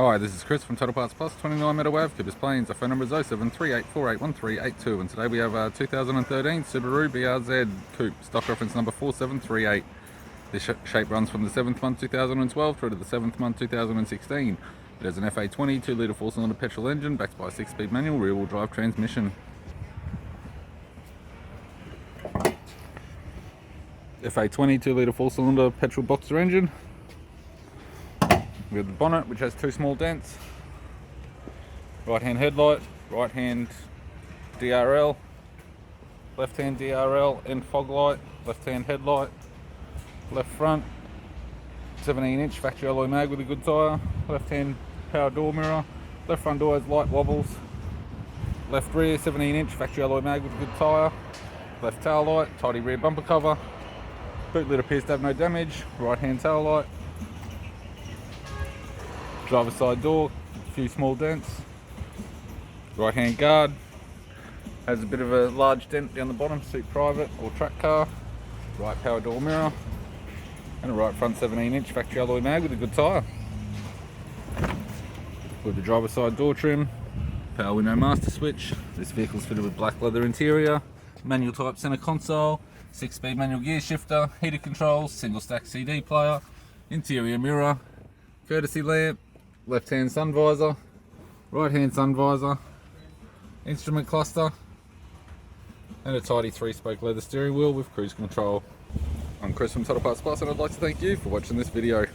Hi, this is Chris from Total Parts Plus, 29 metre wave, Cooper's Plains. Our phone number is 0738481382, and today we have a 2013 Subaru BRZ coupe, stock reference number 4738. This shape runs from the 7th month 2012 through to the 7th month 2016. It has an FA20 2-litre 4-cylinder petrol engine backed by a 6-speed manual rear-wheel drive transmission. FA20 2-litre 4-cylinder petrol boxer engine. We have the bonnet, which has 2 small dents, right hand headlight, right hand DRL, left hand DRL and fog light, left hand headlight, left front 17-inch factory alloy mag with a good tyre, left hand power door mirror, left front door has light wobbles, left rear 17-inch factory alloy mag with a good tyre, left tail light, tidy rear bumper cover, boot lid appears to have no damage, right hand tail light, driver's side door, a few small dents, right hand guard, has a bit of a large dent down the bottom, suit private or track car, right power door mirror, and a right front 17-inch factory alloy mag with a good tyre. With the driver's side door trim, power window master switch, this vehicle is fitted with black leather interior, manual type centre console, 6-speed manual gear shifter, heated controls, single stack CD player, interior mirror, courtesy lamp, left hand sun visor, right hand sun visor, instrument cluster, and a tidy 3-spoke leather steering wheel with cruise control. I'm Chris from Total Parts Plus, and I'd like to thank you for watching this video.